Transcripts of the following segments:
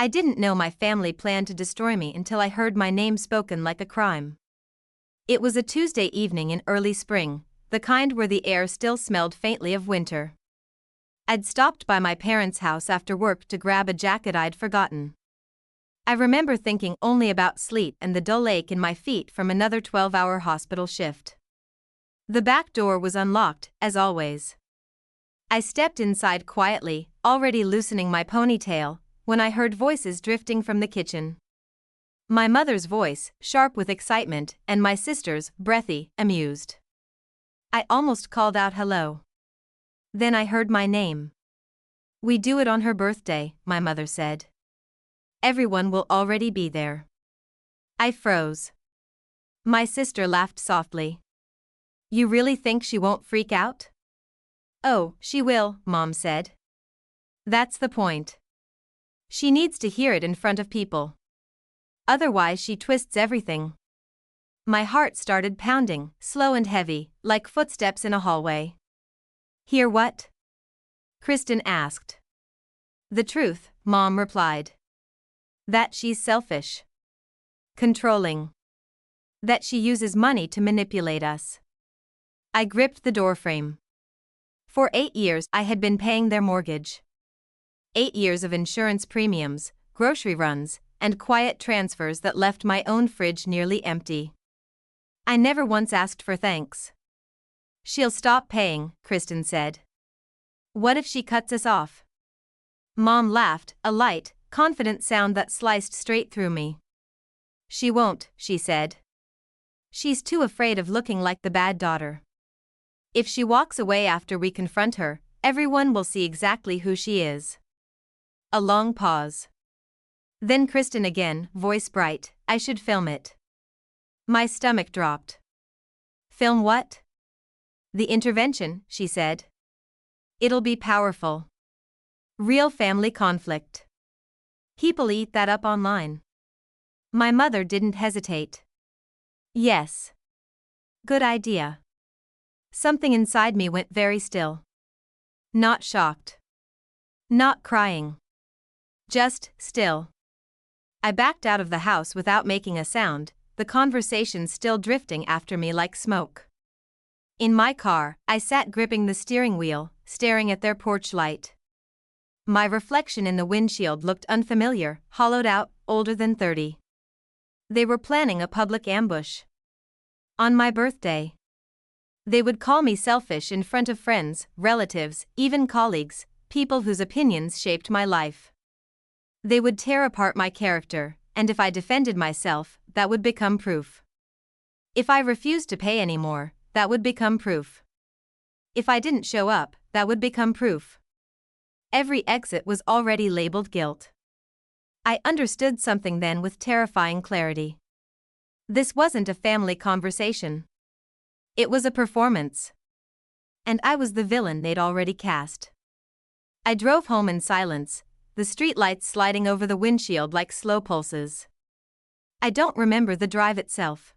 I didn't know my family planned to destroy me until I heard my name spoken like a crime. It was a Tuesday evening in early spring, the kind where the air still smelled faintly of winter. I'd stopped by my parents' house after work to grab a jacket I'd forgotten. I remember thinking only about sleep and the dull ache in my feet from another 12-hour hospital shift. The back door was unlocked, as always. I stepped inside quietly, already loosening my ponytail, when I heard voices drifting from the kitchen. My mother's voice, sharp with excitement, and my sister's, breathy, amused. I almost called out hello. Then I heard my name. "We do it on her birthday," my mother said. "Everyone will already be there." I froze. My sister laughed softly. "You really think she won't freak out?" "Oh, she will," Mom said. "That's the point. She needs to hear it in front of people. Otherwise she twists everything." My heart started pounding, slow and heavy, like footsteps in a hallway. "Hear what?" Kristen asked. "The truth," Mom replied. "That she's selfish. Controlling. That she uses money to manipulate us." I gripped the doorframe. For 8 years I had been paying their mortgage. 8 years of insurance premiums, grocery runs, and quiet transfers that left my own fridge nearly empty. I never once asked for thanks. "She'll stop paying," Kristen said. "What if she cuts us off?" Mom laughed, a light, confident sound that sliced straight through me. "She won't," she said. "She's too afraid of looking like the bad daughter. If she walks away after we confront her, everyone will see exactly who she is." A long pause. Then Kristen again, voice bright, "I should film it." My stomach dropped. "Film what?" "The intervention," she said. "It'll be powerful. Real family conflict. People eat that up online." My mother didn't hesitate. "Yes. Good idea." Something inside me went very still. Not shocked. Not crying. Just still. I backed out of the house without making a sound, the conversation still drifting after me like smoke. In my car, I sat gripping the steering wheel, staring at their porch light. My reflection in the windshield looked unfamiliar, hollowed out, older than 30. They were planning a public ambush. On my birthday. They would call me selfish in front of friends, relatives, even colleagues, people whose opinions shaped my life. They would tear apart my character, and if I defended myself, that would become proof. If I refused to pay anymore, that would become proof. If I didn't show up, that would become proof. Every exit was already labeled guilt. I understood something then with terrifying clarity. This wasn't a family conversation. It was a performance. And I was the villain they'd already cast. I drove home in silence, the streetlights sliding over the windshield like slow pulses. I don't remember the drive itself.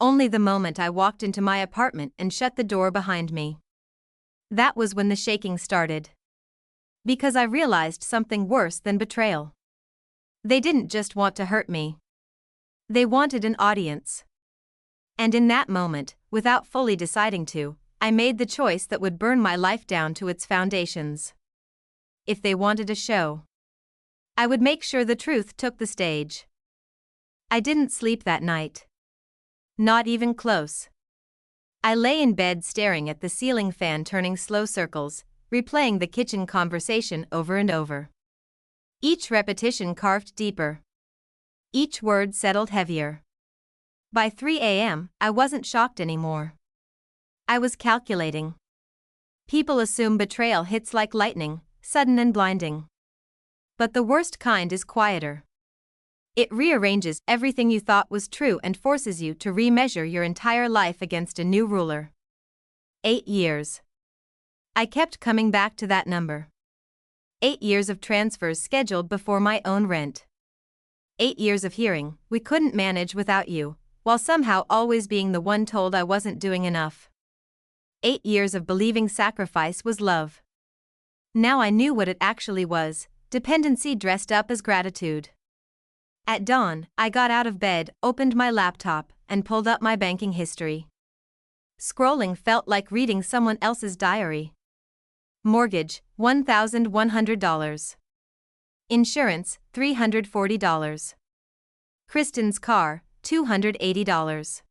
Only the moment I walked into my apartment and shut the door behind me. That was when the shaking started. Because I realized something worse than betrayal. They didn't just want to hurt me. They wanted an audience. And in that moment, without fully deciding to, I made the choice that would burn my life down to its foundations. If they wanted a show, I would make sure the truth took the stage. I didn't sleep that night. Not even close. I lay in bed staring at the ceiling fan turning slow circles, replaying the kitchen conversation over and over. Each repetition carved deeper. Each word settled heavier. By 3 a.m., I wasn't shocked anymore. I was calculating. People assume betrayal hits like lightning, sudden and blinding. But the worst kind is quieter. It rearranges everything you thought was true and forces you to remeasure your entire life against a new ruler. 8 years. I kept coming back to that number. 8 years of transfers scheduled before my own rent. 8 years of hearing, "We couldn't manage without you," while somehow always being the one told I wasn't doing enough. 8 years of believing sacrifice was love. Now I knew what it actually was, Dependency dressed up as gratitude. At dawn, I got out of bed, opened my laptop, and pulled up my banking history. Scrolling felt like reading someone else's diary. Mortgage, $1,100. Insurance, $340. Kristen's car, $280.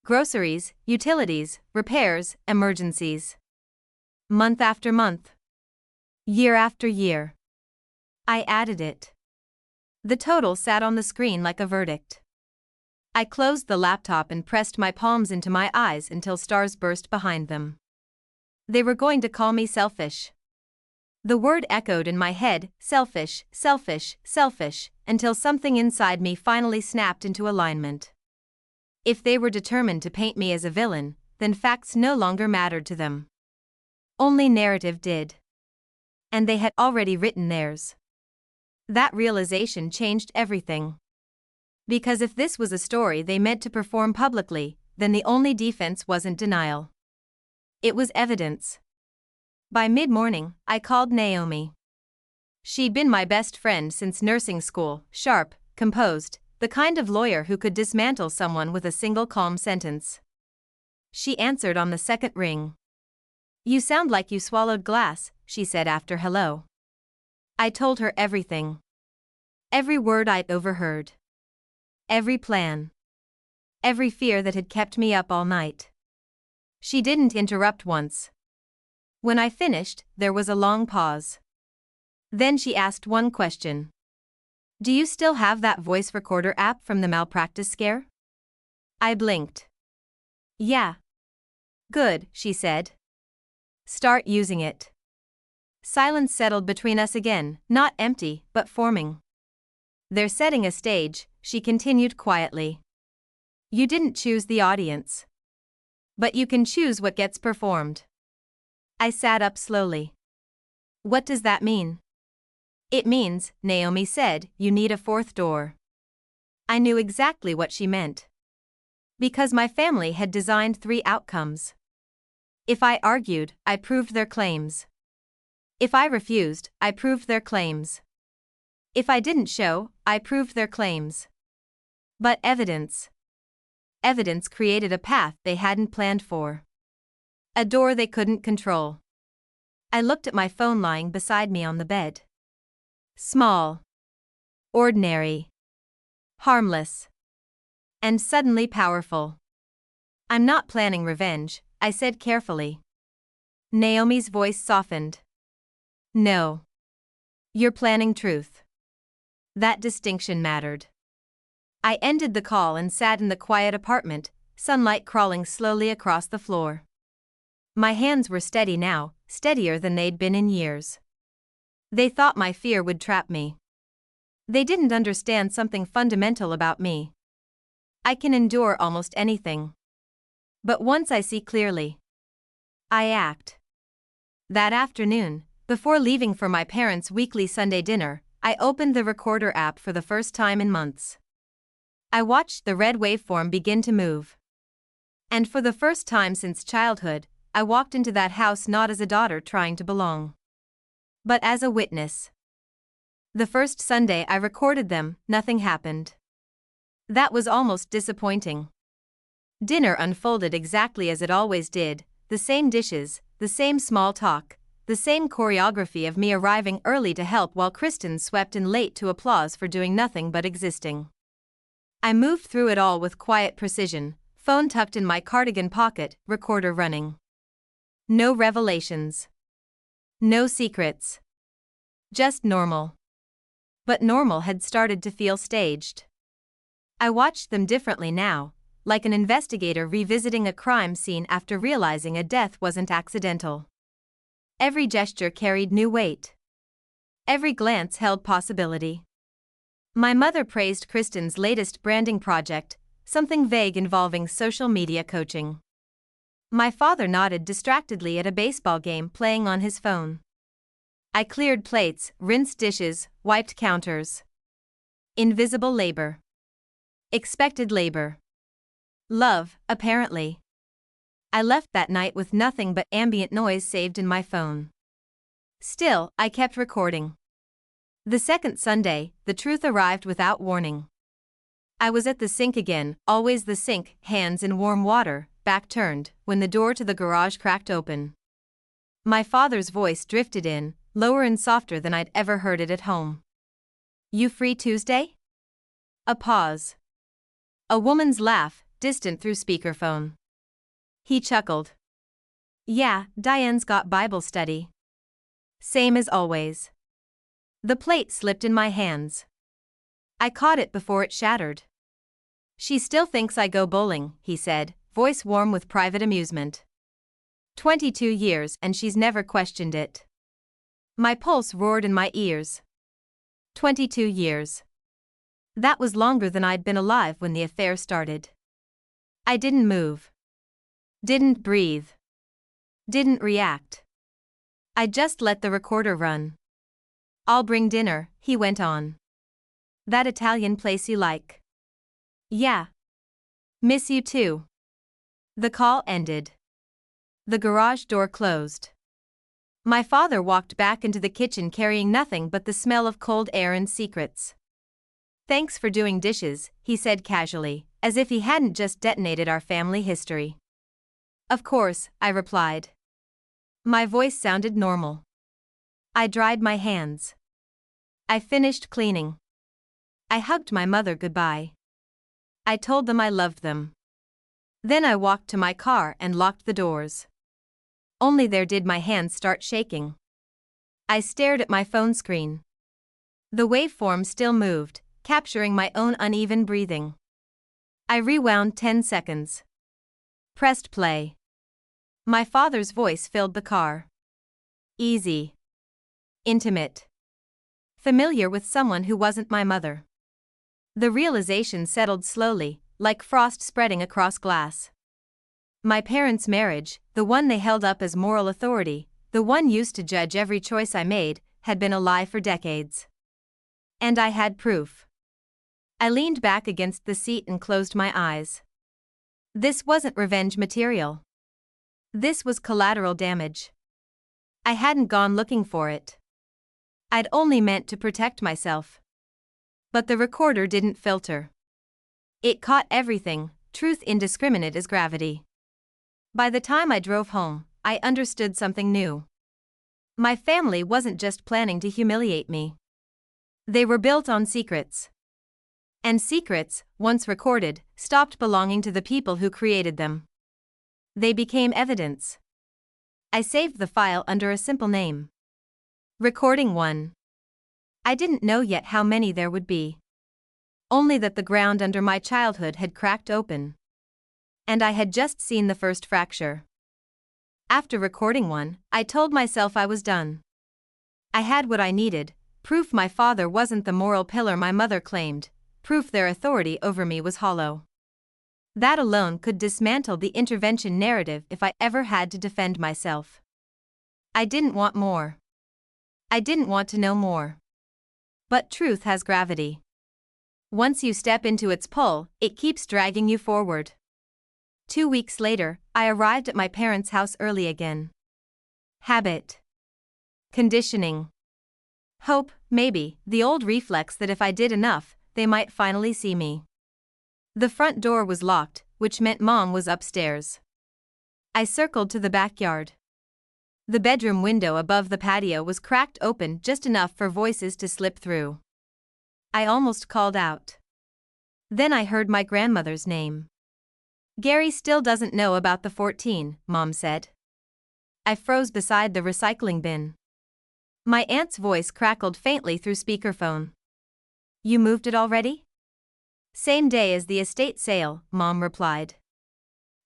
Groceries, utilities, repairs, emergencies. Month after month. Year after year. I added it. The total sat on the screen like a verdict. I closed the laptop and pressed my palms into my eyes until stars burst behind them. They were going to call me selfish. The word echoed in my head, selfish, selfish, selfish, until something inside me finally snapped into alignment. If they were determined to paint me as a villain, then facts no longer mattered to them. Only narrative did. And they had already written theirs. That realization changed everything. Because if this was a story they meant to perform publicly, then the only defense wasn't denial. It was evidence. By mid-morning, I called Naomi. She'd been my best friend since nursing school, sharp, composed, the kind of lawyer who could dismantle someone with a single calm sentence. She answered on the second ring. "You sound like you swallowed glass," she said after hello. I told her everything. Every word I'd overheard. Every plan. Every fear that had kept me up all night. She didn't interrupt once. When I finished, there was a long pause. Then she asked one question. "Do you still have that voice recorder app from the malpractice scare?" I blinked. "Yeah." "Good," she said. "Start using it." Silence settled between us again, not empty, but forming. "They're setting a stage," she continued quietly. "You didn't choose the audience. But you can choose what gets performed." I sat up slowly. "What does that mean?" "It means," Naomi said, "you need a fourth door." I knew exactly what she meant. Because my family had designed 3 outcomes. If I argued, I proved their claims. If I refused, I proved their claims. If I didn't show, I proved their claims. But evidence. Evidence created a path they hadn't planned for. A door they couldn't control. I looked at my phone lying beside me on the bed. Small. Ordinary. Harmless. And suddenly powerful. "I'm not planning revenge," I said carefully. Naomi's voice softened. "No. You're planning truth." That distinction mattered. I ended the call and sat in the quiet apartment, sunlight crawling slowly across the floor. My hands were steady now, steadier than they'd been in years. They thought my fear would trap me. They didn't understand something fundamental about me. I can endure almost anything. But once I see clearly, I act. That afternoon, before leaving for my parents' weekly Sunday dinner, I opened the recorder app for the first time in months. I watched the red waveform begin to move. And for the first time since childhood, I walked into that house not as a daughter trying to belong, but as a witness. The first Sunday I recorded them, nothing happened. That was almost disappointing. Dinner unfolded exactly as it always did, the same dishes, the same small talk, the same choreography of me arriving early to help while Kristen swept in late to applause for doing nothing but existing. I moved through it all with quiet precision, phone tucked in my cardigan pocket, recorder running. No revelations. No secrets. Just normal. But normal had started to feel staged. I watched them differently now, like an investigator revisiting a crime scene after realizing a death wasn't accidental. Every gesture carried new weight. Every glance held possibility. My mother praised Kristen's latest branding project, something vague involving social media coaching. My father nodded distractedly at a baseball game playing on his phone. I cleared plates, rinsed dishes, wiped counters. Invisible labor. Expected labor. Love, apparently. I left that night with nothing but ambient noise saved in my phone. Still, I kept recording. The second Sunday, the truth arrived without warning. I was at the sink again, always the sink, hands in warm water, back turned, when the door to the garage cracked open. My father's voice drifted in, lower and softer than I'd ever heard it at home. "You free Tuesday?" A pause. A woman's laugh, distant through speakerphone. He chuckled. "Yeah, Diane's got Bible study." Same as always. The plate slipped in my hands. I caught it before it shattered. "She still thinks I go bowling," he said, voice warm with private amusement. 22 years and she's never questioned it. My pulse roared in my ears. 22 years. That was longer than I'd been alive when the affair started. I didn't move. Didn't breathe. Didn't react. I just let the recorder run. "I'll bring dinner," he went on. "That Italian place you like?" "Yeah. Miss you too." The call ended. The garage door closed. My father walked back into the kitchen carrying nothing but the smell of cold air and secrets. "Thanks for doing dishes," he said casually, as if he hadn't just detonated our family history. "Of course," I replied. My voice sounded normal. I dried my hands. I finished cleaning. I hugged my mother goodbye. I told them I loved them. Then I walked to my car and locked the doors. Only there did my hands start shaking. I stared at my phone screen. The waveform still moved, capturing my own uneven breathing. I rewound 10 seconds. Pressed play. My father's voice filled the car. Easy. Intimate. Familiar with someone who wasn't my mother. The realization settled slowly, like frost spreading across glass. My parents' marriage, the one they held up as moral authority, the one used to judge every choice I made, had been a lie for decades. And I had proof. I leaned back against the seat and closed my eyes. This wasn't revenge material. This was collateral damage. I hadn't gone looking for it. I'd only meant to protect myself. But the recorder didn't filter. It caught everything, truth indiscriminate as gravity. By the time I drove home, I understood something new. My family wasn't just planning to humiliate me. They were built on secrets. And secrets, once recorded, stopped belonging to the people who created them. They became evidence. I saved the file under a simple name. Recording 1. I didn't know yet how many there would be. Only that the ground under my childhood had cracked open. And I had just seen the first fracture. After recording 1, I told myself I was done. I had what I needed, proof my father wasn't the moral pillar my mother claimed, proof their authority over me was hollow. That alone could dismantle the intervention narrative if I ever had to defend myself. I didn't want more. I didn't want to know more. But truth has gravity. Once you step into its pull, it keeps dragging you forward. 2 weeks later, I arrived at my parents' house early again. Habit. Conditioning. Hope, maybe, the old reflex that if I did enough, they might finally see me. The front door was locked, which meant Mom was upstairs. I circled to the backyard. The bedroom window above the patio was cracked open just enough for voices to slip through. I almost called out. Then I heard my grandmother's name. "Gary still doesn't know about the 14, Mom said." I froze beside the recycling bin. My aunt's voice crackled faintly through speakerphone. "You moved it already?" "Same day as the estate sale," Mom replied.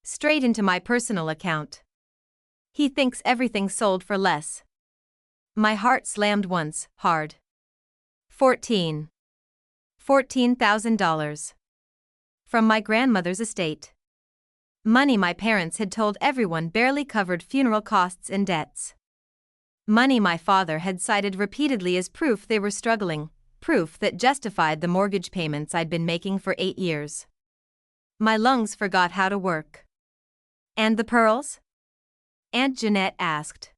"Straight into my personal account. He thinks everything sold for less." My heart slammed once, hard. 14,000 from my grandmother's estate. Money my parents had told everyone barely covered funeral costs and debts. Money my father had cited repeatedly as proof they were struggling, proof that justified the mortgage payments I'd been making for 8 years. My lungs forgot how to work. "And the pearls?" Aunt Jeanette asked.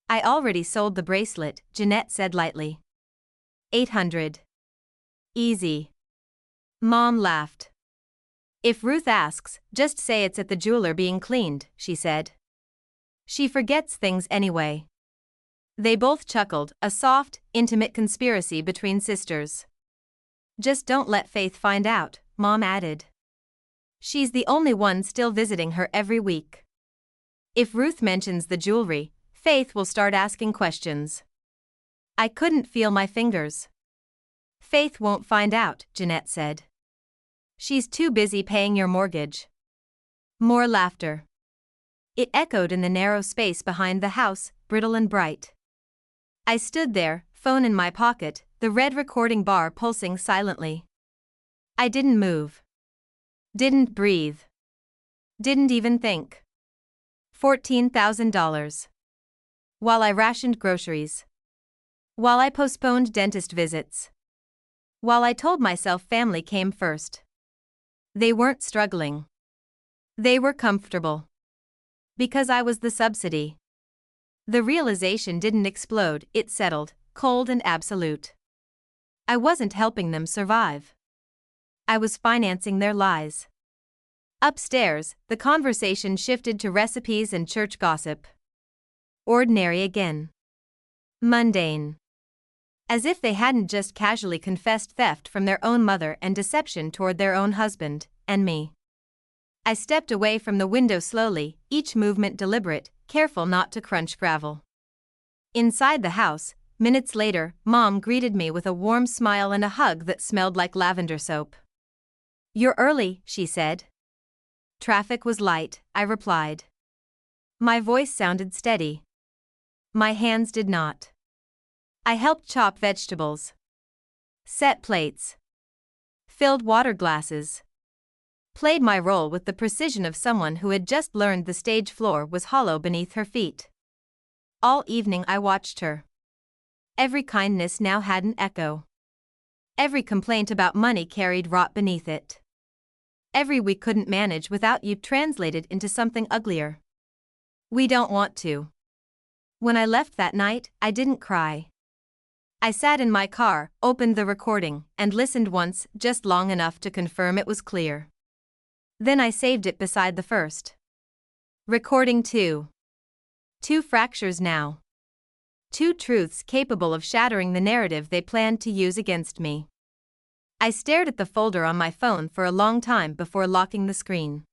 "I already sold the bracelet," Jeanette said lightly. 800. Easy. Mom laughed. If Ruth asks, just say it's at the jeweler being cleaned, she said. She forgets things anyway. They both chuckled, a soft, intimate conspiracy between sisters. Just don't let Faith find out, Mom added. She's the only one still visiting her every week. If Ruth mentions the jewelry, Faith will start asking questions. I couldn't feel my fingers. Faith won't find out, Jeanette said. She's too busy paying your mortgage. More laughter. It echoed in the narrow space behind the house, brittle and bright. I stood there, phone in my pocket, the red recording bar pulsing silently. I didn't move. Didn't breathe. Didn't even think. $14,000. While I rationed groceries. While I postponed dentist visits. While I told myself family came first. They weren't struggling. They were comfortable. Because I was the subsidy. The realization didn't explode, it settled, cold and absolute. I wasn't helping them survive. I was financing their lies. Upstairs, the conversation shifted to recipes and church gossip. Ordinary again. Mundane. As if they hadn't just casually confessed theft from their own mother and deception toward their own husband, and me. I stepped away from the window slowly, each movement deliberate, careful not to crunch gravel. Inside the house, minutes later, Mom greeted me with a warm smile and a hug that smelled like lavender soap. You're early, she said. Traffic was light, I replied. My voice sounded steady. My hands did not. I helped chop vegetables. Set plates. Filled water glasses. Played my role with the precision of someone who had just learned the stage floor was hollow beneath her feet. All evening I watched her. Every kindness now had an echo. Every complaint about money carried rot beneath it. Every we couldn't manage without you translated into something uglier. We don't want to. When I left that night, I didn't cry. I sat in my car, opened the recording, and listened once, just long enough to confirm it was clear. Then I saved it beside the first. Recording 2. 2 fractures now. 2 truths capable of shattering the narrative they planned to use against me. I stared at the folder on my phone for a long time before locking the screen.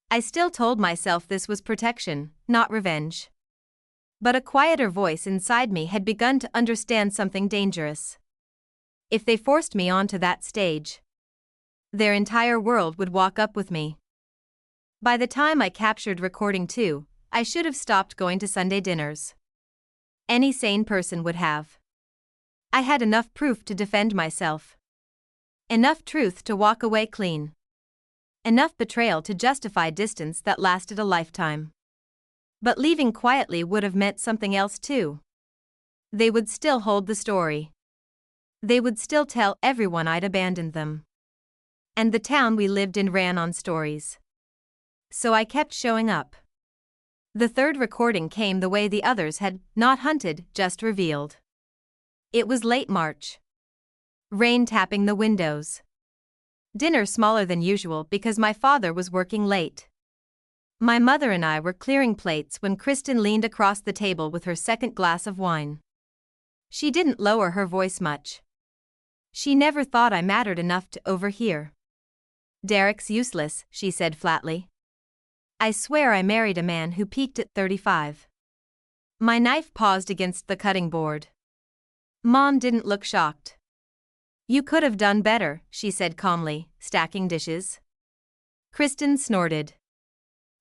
I still told myself this was protection, not revenge. But a quieter voice inside me had begun to understand something dangerous. If they forced me onto that stage, their entire world would walk up with me. By the time I captured recording 2, I should have stopped going to Sunday dinners. Any sane person would have. I had enough proof to defend myself. Enough truth to walk away clean. Enough betrayal to justify distance that lasted a lifetime. But leaving quietly would have meant something else too. They would still hold the story. They would still tell everyone I'd abandoned them. And the town we lived in ran on stories. So I kept showing up. The third recording came the way the others had, not hunted, just revealed. It was late March. Rain tapping the windows. Dinner smaller than usual because my father was working late. My mother and I were clearing plates when Kristen leaned across the table with her second glass of wine. She didn't lower her voice much. She never thought I mattered enough to overhear. Derek's useless, she said flatly. I swear I married a man who peaked at 35. My knife paused against the cutting board. Mom didn't look shocked. You could have done better, she said calmly, stacking dishes. Kristen snorted.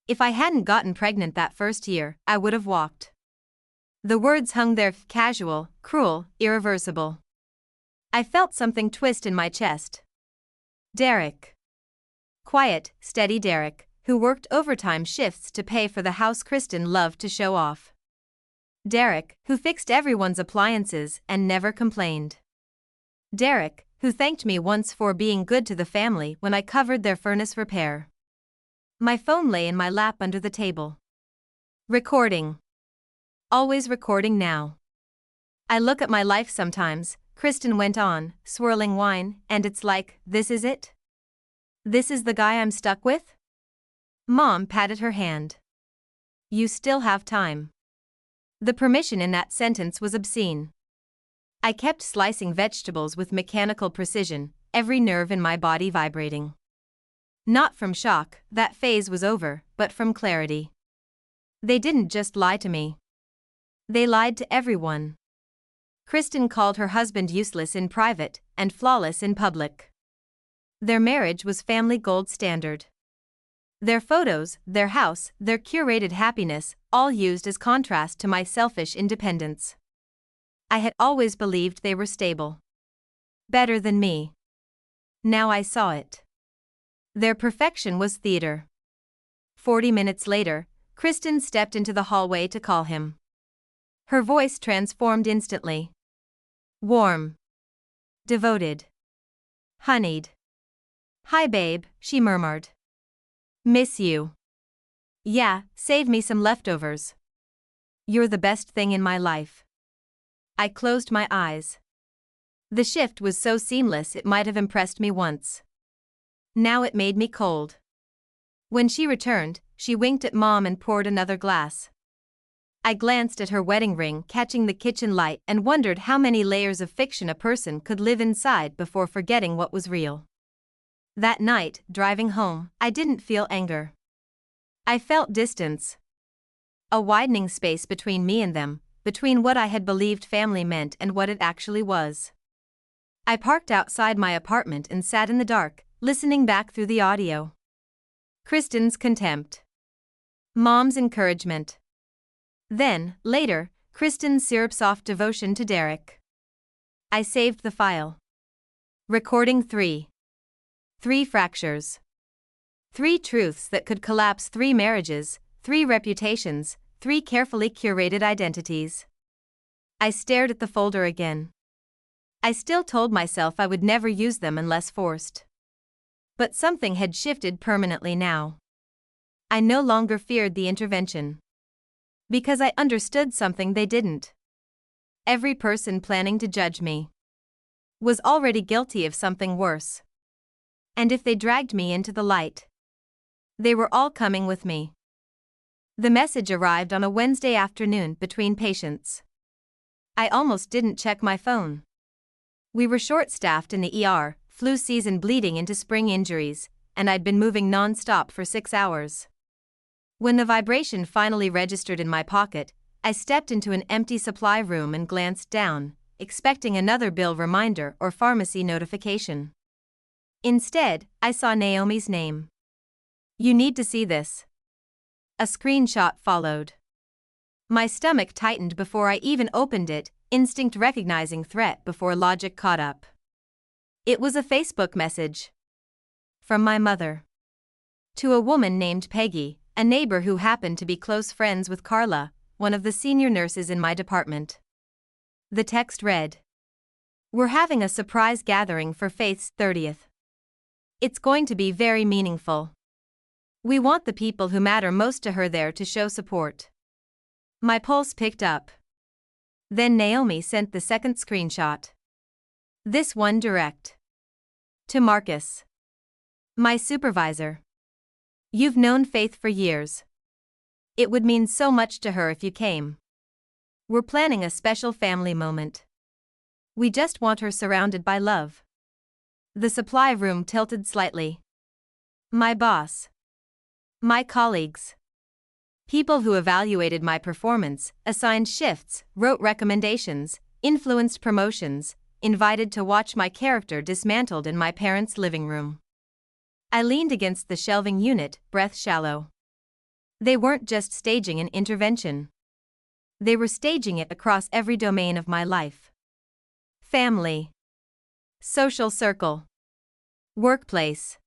If I hadn't gotten pregnant that first year, I would have walked. The words hung there, casual, cruel, irreversible. I felt something twist in my chest. Derek. Quiet, steady Derek, who worked overtime shifts to pay for the house Kristen loved to show off. Derek, who fixed everyone's appliances and never complained. Derek, who thanked me once for being good to the family when I covered their furnace repair. My phone lay in my lap under the table. Recording. Always recording now. I look at my life sometimes, Kristen went on, swirling wine, and it's like, this is it? This is the guy I'm stuck with? Mom patted her hand. You still have time. The permission in that sentence was obscene. I kept slicing vegetables with mechanical precision, every nerve in my body vibrating. Not from shock, that phase was over, but from clarity. They didn't just lie to me. They lied to everyone. Kristen called her husband useless in private and flawless in public. Their marriage was family gold standard. Their photos, their house, their curated happiness, all used as contrast to my selfish independence. I had always believed they were stable. Better than me. Now I saw it. Their perfection was theater. 40 minutes later, Kristen stepped into the hallway to call him. Her voice transformed instantly. Warm. Devoted. Honeyed. Hi babe, she murmured. Miss you. Yeah, save me some leftovers. You're the best thing in my life. I closed my eyes. The shift was so seamless it might have impressed me once. Now it made me cold. When she returned, she winked at Mom and poured another glass. I glanced at her wedding ring catching the kitchen light and wondered how many layers of fiction a person could live inside before forgetting what was real. That night, driving home, I didn't feel anger. I felt distance. A widening space between me and them, between what I had believed family meant and what it actually was. I parked outside my apartment and sat in the dark, listening back through the audio. Kristen's contempt. Mom's encouragement. Then, later, Kristen's syrup-soft devotion to Derek. I saved the file. Recording 3. 3 fractures. 3 truths that could collapse 3 marriages, 3 reputations, 3 carefully curated identities. I stared at the folder again. I still told myself I would never use them unless forced. But something had shifted permanently now. I no longer feared the intervention. Because I understood something they didn't. Every person planning to judge me was already guilty of something worse. And if they dragged me into the light, they were all coming with me. The message arrived on a Wednesday afternoon between patients. I almost didn't check my phone. We were short-staffed in the ER, flu season bleeding into spring injuries, and I'd been moving non-stop for 6 hours. When the vibration finally registered in my pocket, I stepped into an empty supply room and glanced down, expecting another bill reminder or pharmacy notification. Instead, I saw Naomi's name. You need to see this. A screenshot followed. My stomach tightened before I even opened it, instinct recognizing threat before logic caught up. It was a Facebook message. From my mother. To a woman named Peggy, a neighbor who happened to be close friends with Carla, one of the senior nurses in my department. The text read: We're having a surprise gathering for Faith's 30th. It's going to be very meaningful. We want the people who matter most to her there to show support. My pulse picked up. Then Naomi sent the second screenshot. This one direct. To Marcus. My supervisor. You've known Faith for years. It would mean so much to her if you came. We're planning a special family moment. We just want her surrounded by love. The supply room tilted slightly. My boss. My colleagues. People who evaluated my performance, assigned shifts, wrote recommendations, influenced promotions, invited to watch my character dismantled in my parents' living room. I leaned against the shelving unit, breath shallow. They weren't just staging an intervention. They were staging it across every domain of my life. Family. Social circle. Workplace.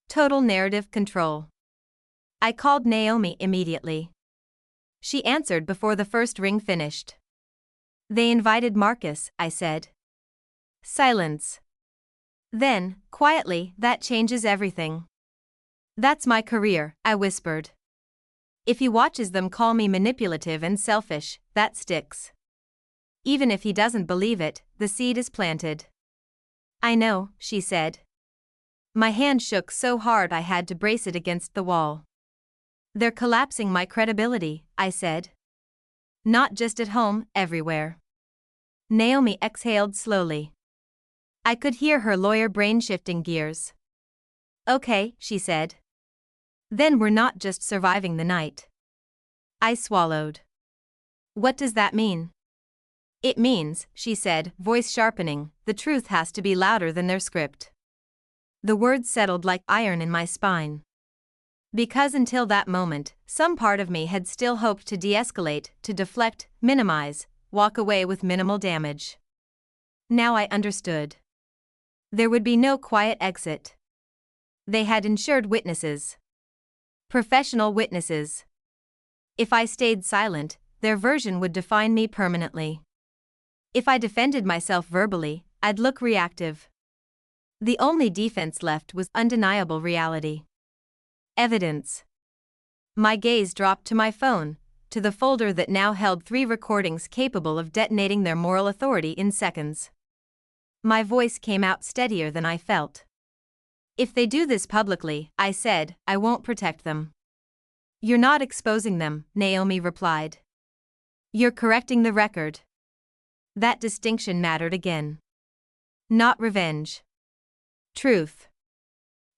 Total narrative control. I called Naomi immediately. She answered before the first ring finished. They invited Marcus, I said. Silence. Then, quietly, that changes everything. That's my career, I whispered. If he watches them call me manipulative and selfish, that sticks. even if he doesn't believe it, the seed is planted. I know, she said. My hand shook so hard I had to brace it against the wall. They're collapsing my credibility, I said. Not just at home, everywhere. Naomi exhaled slowly. I could hear her lawyer brain shifting gears. Okay, she said. Then we're not just surviving the night. I swallowed. What does that mean? It means, she said, voice sharpening, the truth has to be louder than their script. The words settled like iron in my spine. Because until that moment, some part of me had still hoped to de-escalate, to deflect, minimize, walk away with minimal damage. Now I understood. There would be no quiet exit. They had insured witnesses. Professional witnesses. If I stayed silent, their version would define me permanently. If I defended myself verbally, I'd look reactive. The only defense left was undeniable reality. Evidence. My gaze dropped to my phone, to the folder that now held 3 recordings capable of detonating their moral authority in seconds. My voice came out steadier than I felt. If they do this publicly, I said, I won't protect them. You're not exposing them, Naomi replied. You're correcting the record. That distinction mattered again. Not revenge. Truth.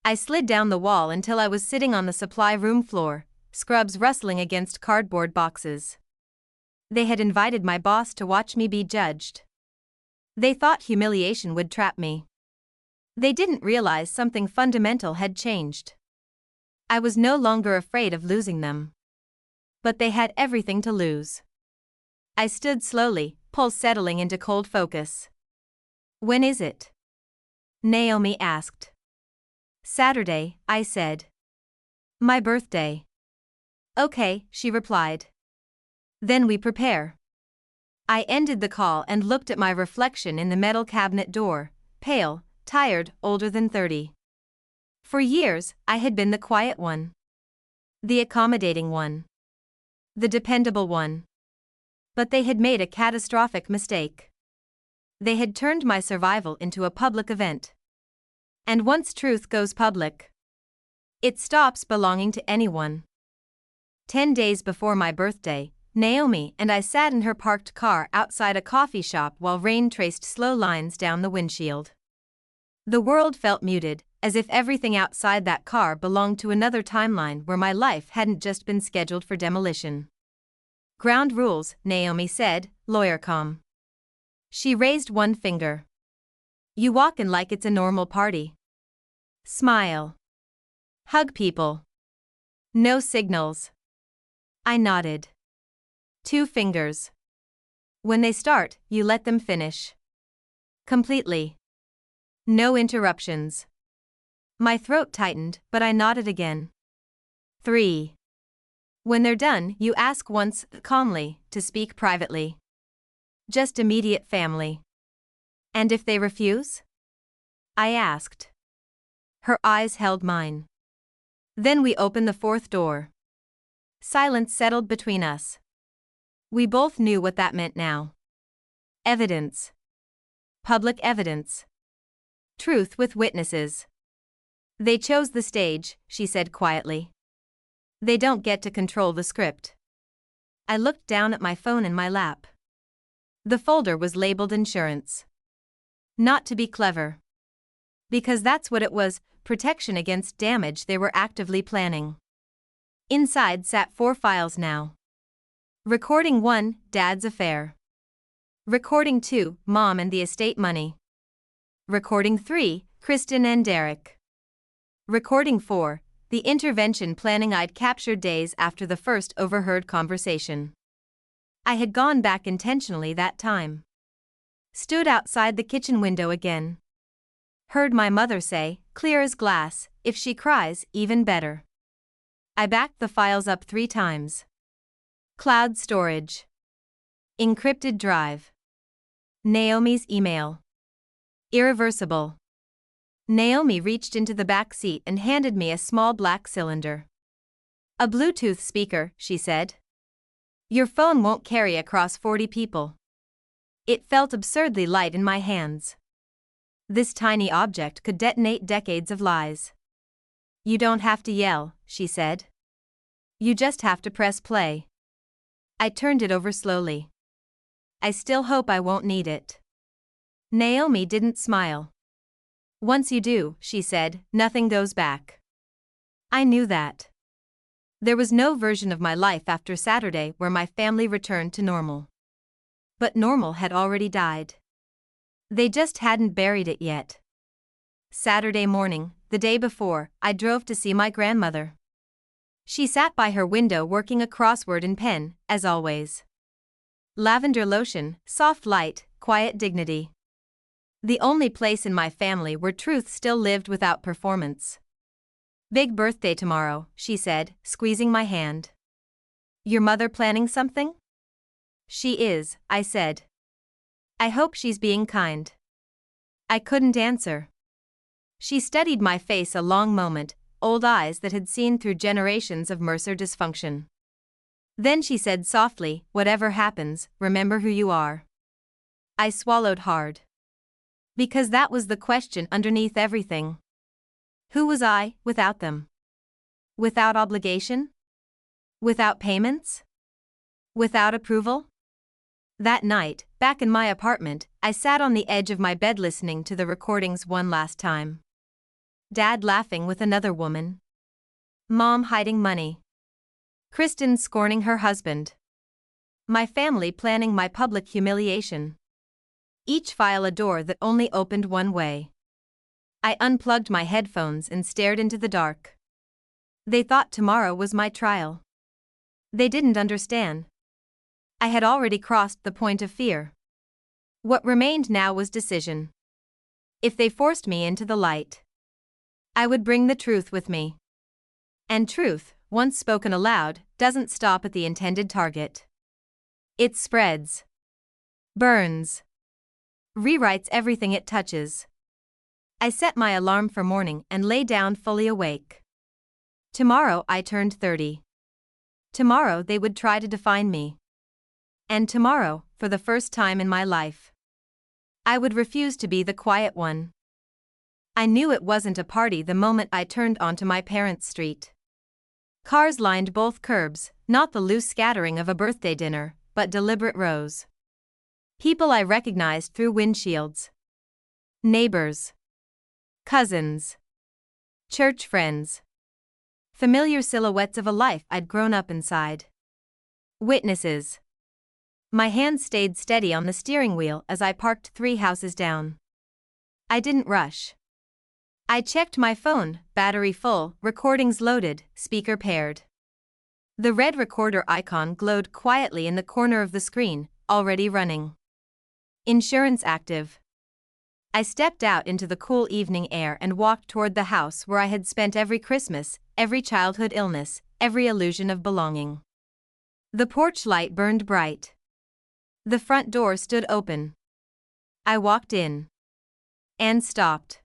I slid down the wall until I was sitting on the supply room floor, scrubs rustling against cardboard boxes. They had invited my boss to watch me be judged. They thought humiliation would trap me. They didn't realize something fundamental had changed. I was no longer afraid of losing them. But they had everything to lose. I stood slowly, pulse settling into cold focus. When is it? Naomi asked. Saturday, I said. My birthday. Okay, she replied. Then we prepare. I ended the call and looked at my reflection in the metal cabinet door, pale, tired, older than 30. For years, I had been the quiet one. The accommodating one. The dependable one. But they had made a catastrophic mistake. They had turned my survival into a public event. And once truth goes public, it stops belonging to anyone. 10 days before my birthday, Naomi and I sat in her parked car outside a coffee shop while rain traced slow lines down the windshield. The world felt muted, as if everything outside that car belonged to another timeline where my life hadn't just been scheduled for demolition. Ground rules, Naomi said, lawyer calm. She raised one finger. You walk in like it's a normal party. Smile. Hug people. No signals. I nodded. 2 fingers. When they start, you let them finish. Completely. No interruptions. My throat tightened, but I nodded again. 3. When they're done, you ask once, calmly, to speak privately. Just immediate family. And if they refuse? I asked. Her eyes held mine. Then we opened the 4th door. Silence settled between us. We both knew what that meant now. Evidence. Public evidence. Truth with witnesses. They chose the stage, she said quietly. They don't get to control the script. I looked down at my phone in my lap. The folder was labeled insurance. Not to be clever. Because that's what it was, protection against damage they were actively planning. Inside sat 4 files now. Recording 1, Dad's affair. Recording 2, Mom and the estate money. Recording 3, Kristen and Derek. Recording 4, the intervention planning I'd captured days after the first overheard conversation. I had gone back intentionally that time. Stood outside the kitchen window again. Heard my mother say, clear as glass, if she cries, even better. I backed the files up 3 times. Cloud storage. Encrypted drive. Naomi's email. Irreversible. Naomi reached into the back seat and handed me a small black cylinder. A Bluetooth speaker, she said. Your phone won't carry across 40 people. It felt absurdly light in my hands. This tiny object could detonate decades of lies. You don't have to yell, she said. You just have to press play. I turned it over slowly. I still hope I won't need it. Naomi didn't smile. Once you do, she said, nothing goes back. I knew that. There was no version of my life after Saturday where my family returned to normal. But normal had already died. They just hadn't buried it yet. Saturday morning, the day before, I drove to see my grandmother. She sat by her window working a crossword in pen, as always. Lavender lotion, soft light, quiet dignity. The only place in my family where truth still lived without performance. Big birthday tomorrow, she said, squeezing my hand. Your mother planning something? She is, I said. I hope she's being kind. I couldn't answer. She studied my face a long moment, old eyes that had seen through generations of Mercer dysfunction. Then she said softly, whatever happens, remember who you are. I swallowed hard. Because that was the question underneath everything. Who was I, without them? Without obligation? Without payments? Without approval? That night, back in my apartment, I sat on the edge of my bed listening to the recordings one last time. Dad laughing with another woman. Mom hiding money. Kristen scorning her husband. My family planning my public humiliation. Each file a door that only opened one way. I unplugged my headphones and stared into the dark. They thought tomorrow was my trial. They didn't understand. I had already crossed the point of fear. What remained now was decision. If they forced me into the light, I would bring the truth with me. And truth, once spoken aloud, doesn't stop at the intended target. It spreads. Burns. Rewrites everything it touches. I set my alarm for morning and lay down fully awake. Tomorrow I turned 30. Tomorrow they would try to define me. And tomorrow, for the first time in my life, I would refuse to be the quiet one. I knew it wasn't a party the moment I turned onto my parents' street. Cars lined both curbs, not the loose scattering of a birthday dinner, but deliberate rows. People I recognized through windshields. Neighbors. Cousins. Church friends. Familiar silhouettes of a life I'd grown up inside. Witnesses. My hand stayed steady on the steering wheel as I parked 3 houses down. I didn't rush. I checked my phone, battery full, recordings loaded, speaker paired. The red recorder icon glowed quietly in the corner of the screen, already running. Insurance active. I stepped out into the cool evening air and walked toward the house where I had spent every Christmas, every childhood illness, every illusion of belonging. The porch light burned bright. The front door stood open. I walked in. And stopped.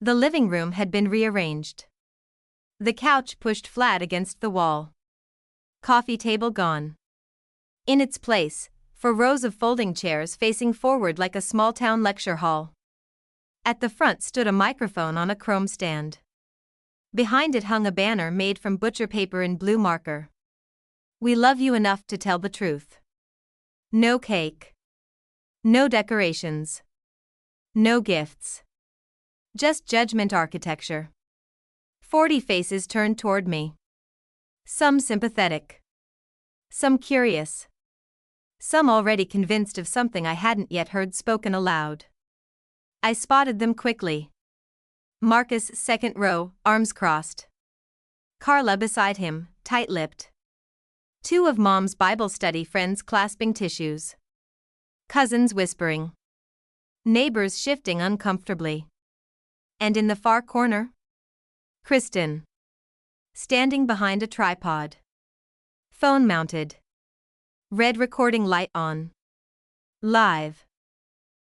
The living room had been rearranged. The couch pushed flat against the wall. Coffee table gone. In its place, 4 rows of folding chairs facing forward like a small-town lecture hall. At the front stood a microphone on a chrome stand. Behind it hung a banner made from butcher paper in blue marker. We love you enough to tell the truth. No cake. No decorations. No gifts. Just judgment architecture. 40 faces turned toward me. Some sympathetic. Some curious. Some already convinced of something I hadn't yet heard spoken aloud. I spotted them quickly. Marcus, second row, arms crossed. Carla beside him, tight-lipped. 2 of Mom's Bible study friends clasping tissues. Cousins whispering. Neighbors shifting uncomfortably. And in the far corner? Kristen. Standing behind a tripod. Phone mounted. Red recording light on. Live.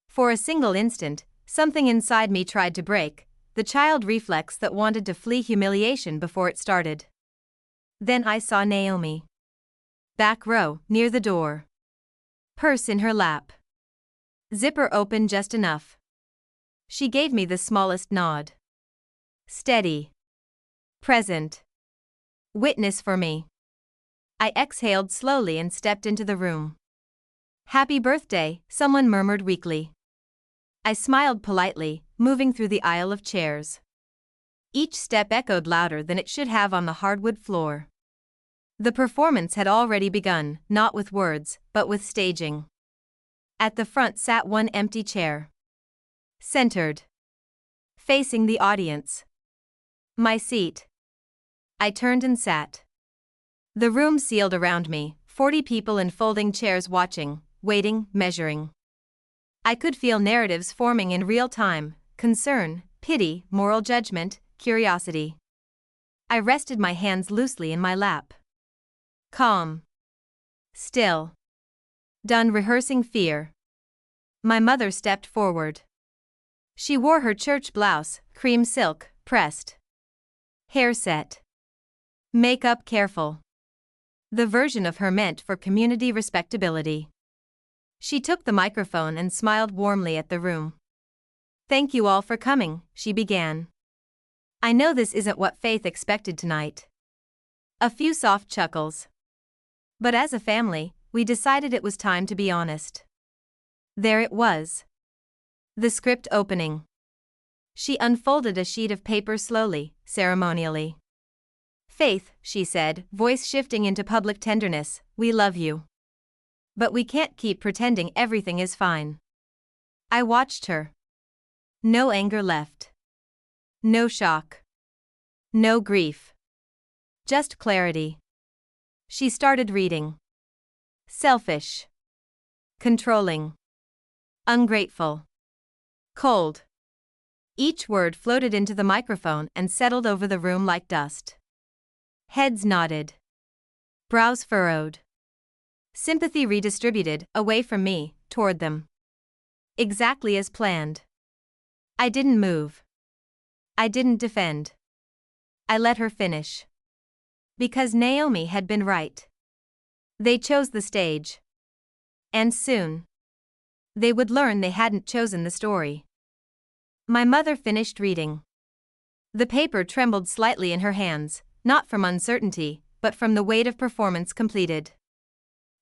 For a single instant, something inside me tried to break, the child reflex that wanted to flee humiliation before it started. Then I saw Naomi. Back row, near the door. Purse in her lap. Zipper open just enough. She gave me the smallest nod. Steady. Present. Witness for me. I exhaled slowly and stepped into the room. Happy birthday, someone murmured weakly. I smiled politely, moving through the aisle of chairs. Each step echoed louder than it should have on the hardwood floor. The performance had already begun, not with words, but with staging. At the front sat one empty chair. Centered. Facing the audience. My seat. I turned and sat. The room sealed around me, 40 people in folding chairs watching, waiting, measuring. I could feel narratives forming in real time: concern, pity, moral judgment, curiosity. I rested my hands loosely in my lap. Calm. Still. Done rehearsing fear. My mother stepped forward. She wore her church blouse, cream silk, pressed. Hair set. Makeup careful. The version of her meant for community respectability. She took the microphone and smiled warmly at the room. Thank you all for coming, she began. I know this isn't what Faith expected tonight. A few soft chuckles. But as a family, we decided it was time to be honest. There it was. The script opening. She unfolded a sheet of paper slowly, ceremonially. Faith, she said, voice shifting into public tenderness, we love you. But we can't keep pretending everything is fine. I watched her. No anger left. No shock. No grief. Just clarity. She started reading. Selfish. Controlling. Ungrateful. Cold. Each word floated into the microphone and settled over the room like dust. Heads nodded. Brows furrowed. Sympathy redistributed, away from me, toward them. Exactly as planned. I didn't move. I didn't defend. I let her finish. Because Naomi had been right. They chose the stage. And soon. They would learn they hadn't chosen the story. My mother finished reading. The paper trembled slightly in her hands, not from uncertainty, but from the weight of performance completed.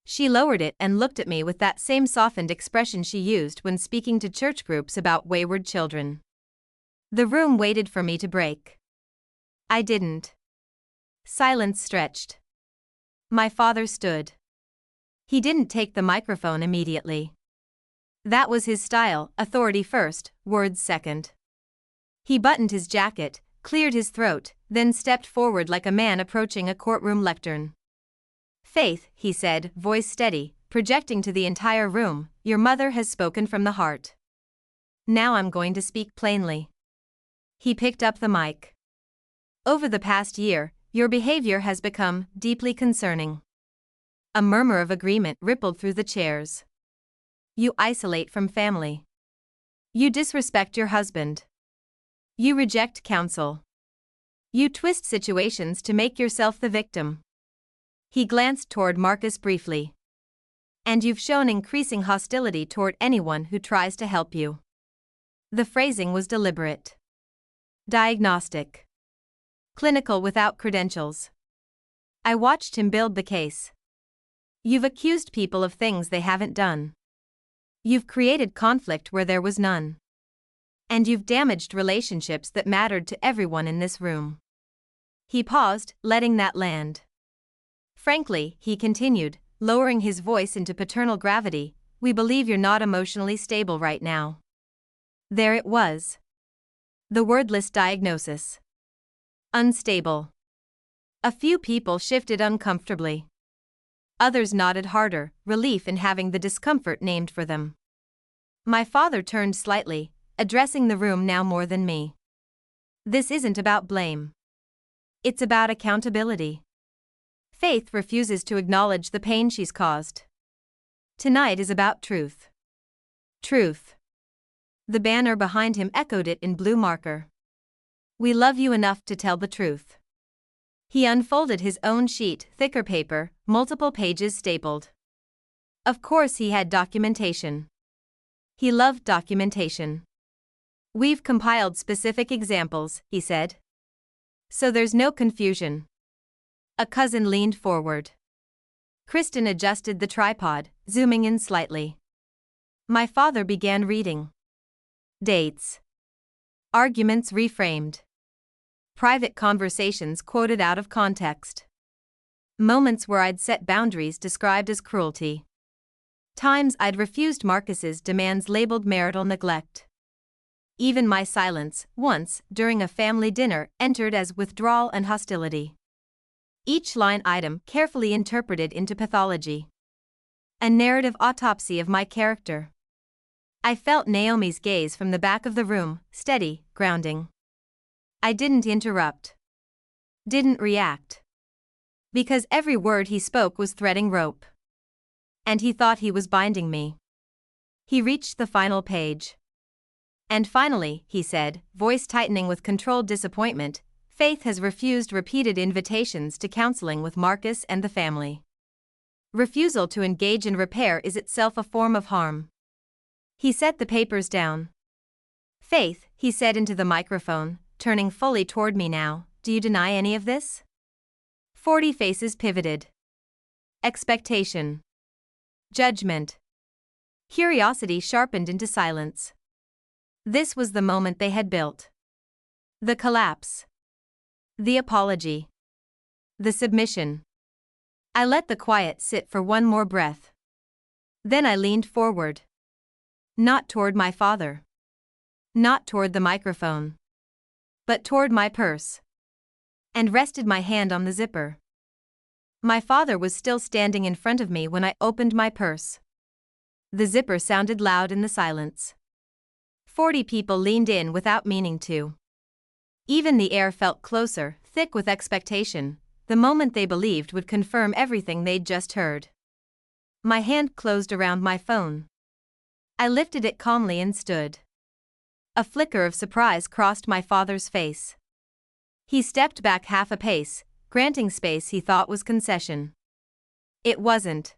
She lowered it and looked at me with that same softened expression she used when speaking to church groups about wayward children. The room waited for me to break. I didn't. Silence stretched. My father stood. He didn't take the microphone immediately. That was his style, authority first, words second. He buttoned his jacket, cleared his throat, then stepped forward like a man approaching a courtroom lectern. Faith, he said, voice steady, projecting to the entire room, your mother has spoken from the heart. Now I'm going to speak plainly. He picked up the mic. Over the past year, your behavior has become deeply concerning. A murmur of agreement rippled through the chairs. You isolate from family. You disrespect your husband. You reject counsel. You twist situations to make yourself the victim. He glanced toward Marcus briefly. And you've shown increasing hostility toward anyone who tries to help you. The phrasing was deliberate. Diagnostic. Clinical without credentials. I watched him build the case. You've accused people of things they haven't done. You've created conflict where there was none. And you've damaged relationships that mattered to everyone in this room. He paused, letting that land. Frankly, he continued, lowering his voice into paternal gravity, we believe you're not emotionally stable right now. There it was. The wordless diagnosis. Unstable. A few people shifted uncomfortably. Others nodded harder, relief in having the discomfort named for them. My father turned slightly, addressing the room now more than me. This isn't about blame. It's about accountability. Faith refuses to acknowledge the pain she's caused. Tonight is about truth. Truth. The banner behind him echoed it in blue marker. We love you enough to tell the truth. He unfolded his own sheet, thicker paper, multiple pages stapled. Of course he had documentation. He loved documentation. We've compiled specific examples, he said. So there's no confusion. A cousin leaned forward. Kristen adjusted the tripod, zooming in slightly. My father began reading. Dates. Arguments reframed. Private conversations quoted out of context. Moments where I'd set boundaries described as cruelty. Times I'd refused Marcus's demands labeled marital neglect. Even my silence, once, during a family dinner, entered as withdrawal and hostility. Each line item carefully interpreted into pathology. A narrative autopsy of my character. I felt Naomi's gaze from the back of the room, steady, grounding. I didn't interrupt. Didn't react. Because every word he spoke was threading rope. And he thought he was binding me. He reached the final page. And finally, he said, voice tightening with controlled disappointment, Faith has refused repeated invitations to counseling with Marcus and the family. Refusal to engage in repair is itself a form of harm. He set the papers down. Faith, he said into the microphone, turning fully toward me now, do you deny any of this? 40 faces pivoted. Expectation. Judgment. Curiosity sharpened into silence. This was the moment they had built. The collapse. The apology. The submission. I let the quiet sit for one more breath. Then I leaned forward. Not toward my father. Not toward the microphone. But toward my purse. And rested my hand on the zipper. My father was still standing in front of me when I opened my purse. The zipper sounded loud in the silence. 40 people leaned in without meaning to. Even the air felt closer, thick with expectation, the moment they believed would confirm everything they'd just heard. My hand closed around my phone. I lifted it calmly and stood. A flicker of surprise crossed my father's face. He stepped back half a pace, granting space he thought was concession. It wasn't.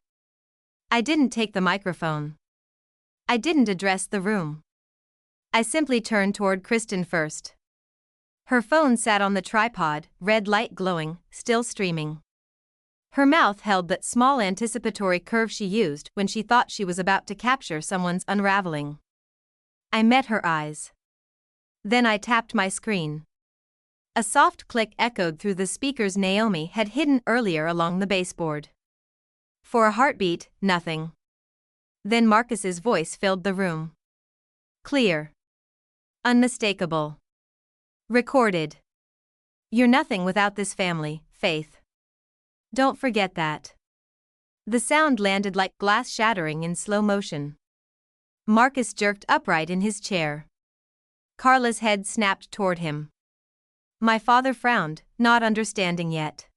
I didn't take the microphone. I didn't address the room. I simply turned toward Kristen first. Her phone sat on the tripod, red light glowing, still streaming. Her mouth held that small anticipatory curve she used when she thought she was about to capture someone's unraveling. I met her eyes. Then I tapped my screen. A soft click echoed through the speakers Naomi had hidden earlier along the baseboard. For a heartbeat, nothing. Then Marcus's voice filled the room. Clear. Unmistakable. Recorded. You're nothing without this family, Faith. Don't forget that. The sound landed like glass shattering in slow motion. Marcus jerked upright in his chair. Carla's head snapped toward him. My father frowned, not understanding yet.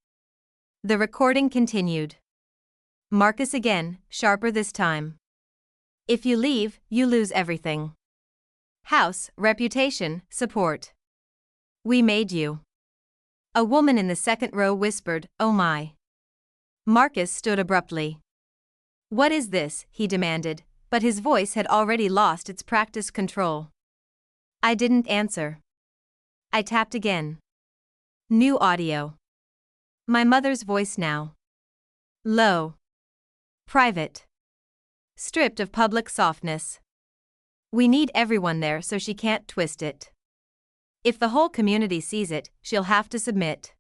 The recording continued. Marcus again, sharper this time. If you leave, you lose everything. House, reputation, support. We made you. A woman in the second row whispered, "Oh my." Marcus stood abruptly. What is this? He demanded, but his voice had already lost its practiced control. I didn't answer. I tapped again. New audio. My mother's voice now. Low. Private. Stripped of public softness. We need everyone there so she can't twist it. If the whole community sees it, she'll have to submit.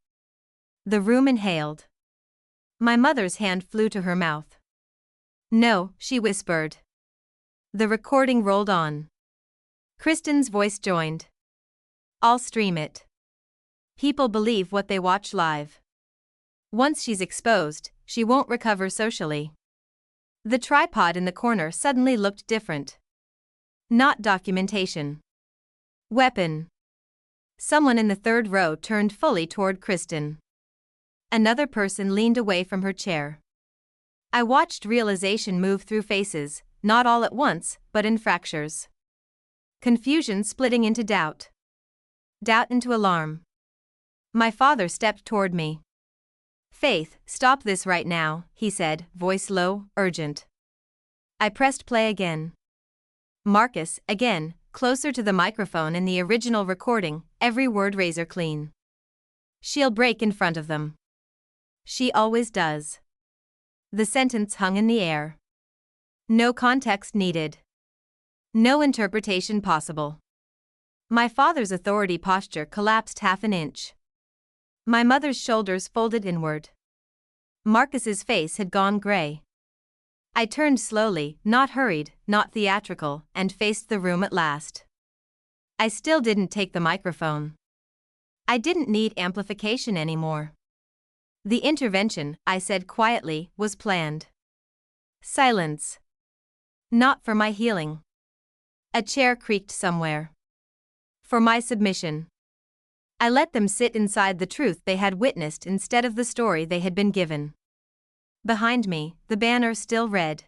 The room inhaled. My mother's hand flew to her mouth. No, she whispered. The recording rolled on. Kristen's voice joined. I'll stream it. People believe what they watch live. Once she's exposed, she won't recover socially. The tripod in the corner suddenly looked different. Not documentation. Weapon. Someone in the third row turned fully toward Kristen. Another person leaned away from her chair. I watched realization move through faces, not all at once, but in fractures. Confusion splitting into doubt. Doubt into alarm. My father stepped toward me. Faith, stop this right now, he said, voice low, urgent. I pressed play again. Marcus, again, closer to the microphone in the original recording, every word razor clean. She'll break in front of them. She always does. The sentence hung in the air. No context needed. No interpretation possible. My father's authority posture collapsed half an inch. My mother's shoulders folded inward. Marcus's face had gone gray. I turned slowly, not hurried, not theatrical, and faced the room at last. I still didn't take the microphone. I didn't need amplification anymore. The intervention, I said quietly, was planned. Silence. Not for my healing. A chair creaked somewhere. For my submission. I let them sit inside the truth they had witnessed instead of the story they had been given. Behind me, the banner still read.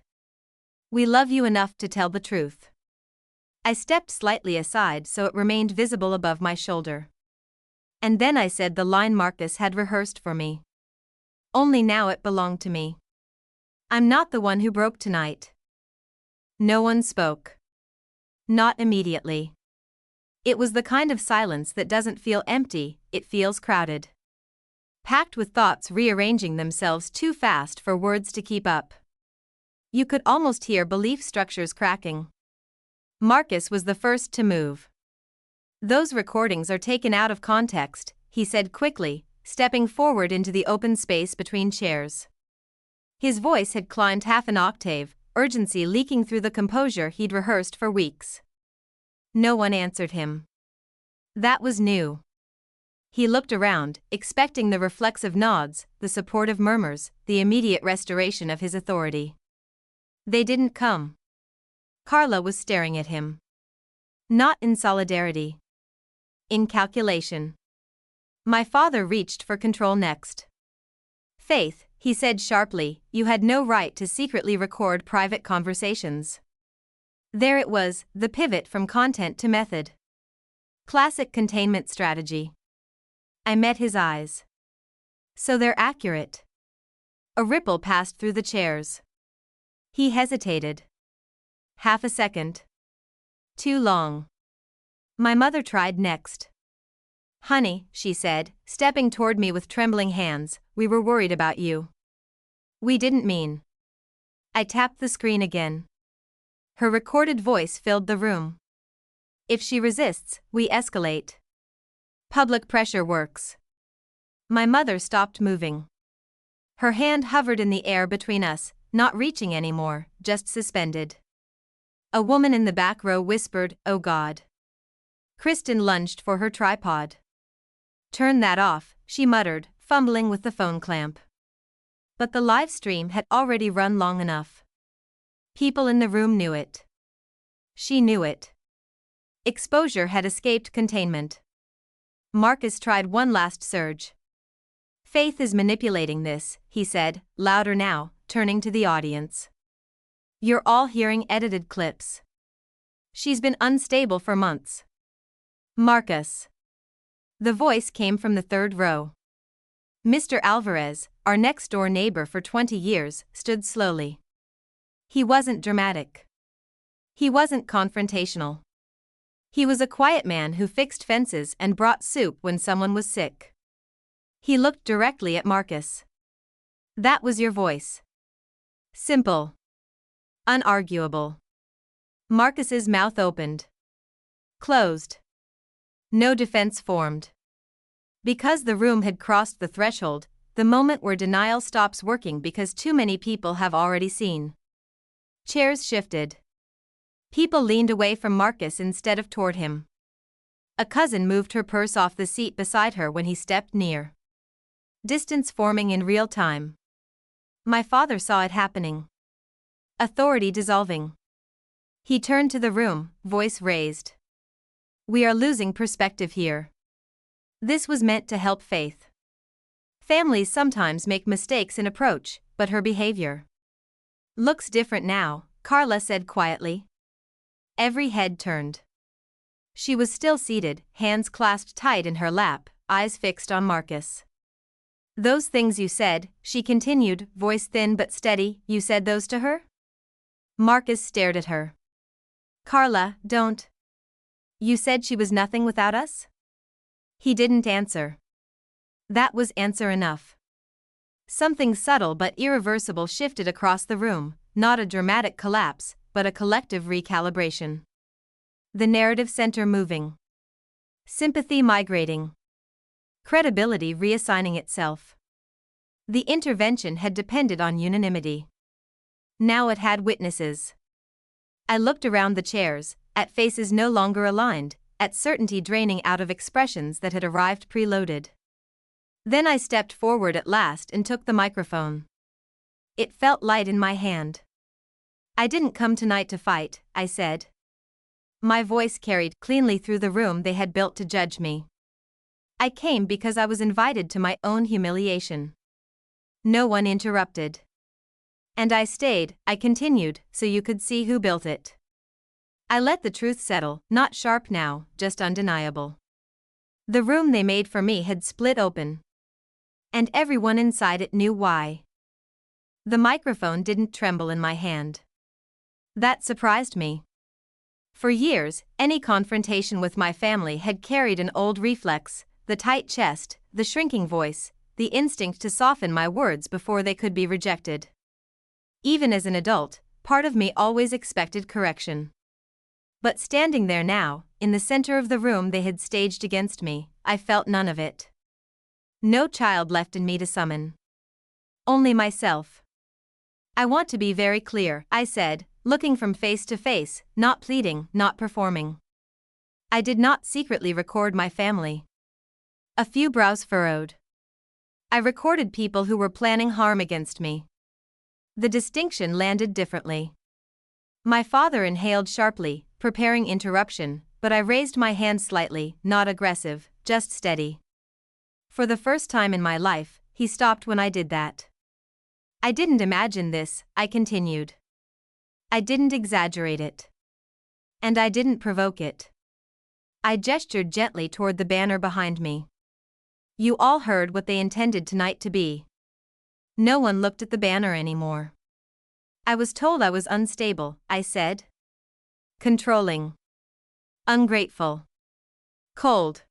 We love you enough to tell the truth. I stepped slightly aside so it remained visible above my shoulder. And then I said the line Marcus had rehearsed for me. Only now it belonged to me. I'm not the one who broke tonight. No one spoke. Not immediately. It was the kind of silence that doesn't feel empty, it feels crowded. Packed with thoughts rearranging themselves too fast for words to keep up. You could almost hear belief structures cracking. Marcus was the first to move. Those recordings are taken out of context, he said quickly, stepping forward into the open space between chairs. His voice had climbed half an octave, urgency leaking through the composure he'd rehearsed for weeks. No one answered him. That was new. He looked around, expecting the reflexive nods, the supportive murmurs, the immediate restoration of his authority. They didn't come. Carla was staring at him. Not in solidarity. In calculation. My father reached for control next. Faith, he said sharply, you had no right to secretly record private conversations. There it was, the pivot from content to method. Classic containment strategy. I met his eyes. So they're accurate. A ripple passed through the chairs. He hesitated. Half a second. Too long. My mother tried next. Honey, she said, stepping toward me with trembling hands, we were worried about you. We didn't mean. I tapped the screen again. Her recorded voice filled the room. If she resists, we escalate. Public pressure works. My mother stopped moving. Her hand hovered in the air between us, not reaching anymore, just suspended. A woman in the back row whispered, "Oh God." Kristen lunged for her tripod. Turn that off, she muttered, fumbling with the phone clamp. But the live stream had already run long enough. People in the room knew it. She knew it. Exposure had escaped containment. Marcus tried one last surge. Faith is manipulating this, he said, louder now, turning to the audience. You're all hearing edited clips. She's been unstable for months. Marcus. The voice came from the third row. Mr. Alvarez, our next-door neighbor for 20 years, stood slowly. He wasn't dramatic. He wasn't confrontational. He was a quiet man who fixed fences and brought soup when someone was sick. He looked directly at Marcus. That was your voice. Simple. Unarguable. Marcus's mouth opened. Closed. No defense formed. Because the room had crossed the threshold, the moment where denial stops working because too many people have already seen. Chairs shifted. People leaned away from Marcus instead of toward him. A cousin moved her purse off the seat beside her when he stepped near. Distance forming in real time. My father saw it happening. Authority dissolving. He turned to the room, voice raised. We are losing perspective here. This was meant to help Faith. Families sometimes make mistakes in approach, but her behavior looks different now, Carla said quietly. Every head turned. She was still seated, hands clasped tight in her lap, eyes fixed on Marcus. Those things you said, she continued, voice thin but steady, you said those to her? Marcus stared at her. Carla, don't. You said she was nothing without us? He didn't answer. That was answer enough. Something subtle but irreversible shifted across the room, not a dramatic collapse, but a collective recalibration. The narrative center moving. Sympathy migrating. Credibility reassigning itself. The intervention had depended on unanimity. Now it had witnesses. I looked around the chairs, at faces no longer aligned, at certainty draining out of expressions that had arrived preloaded. Then I stepped forward at last and took the microphone. It felt light in my hand. I didn't come tonight to fight, I said. My voice carried cleanly through the room they had built to judge me. I came because I was invited to my own humiliation. No one interrupted. And I stayed, I continued, so you could see who built it. I let the truth settle, not sharp now, just undeniable. The room they made for me had split open. And everyone inside it knew why. The microphone didn't tremble in my hand. That surprised me. For years, any confrontation with my family had carried an old reflex, the tight chest, the shrinking voice, the instinct to soften my words before they could be rejected. Even as an adult, part of me always expected correction. But standing there now, in the center of the room they had staged against me, I felt none of it. No child left in me to summon. Only myself. I want to be very clear, I said, looking from face to face, not pleading, not performing. I did not secretly record my family. A few brows furrowed. I recorded people who were planning harm against me. The distinction landed differently. My father inhaled sharply, preparing interruption, but I raised my hand slightly, not aggressive, just steady. For the first time in my life, he stopped when I did that. I didn't imagine this, I continued. I didn't exaggerate it. And I didn't provoke it. I gestured gently toward the banner behind me. You all heard what they intended tonight to be. No one looked at the banner anymore. I was told I was unstable, I said. Controlling. Ungrateful. Cold.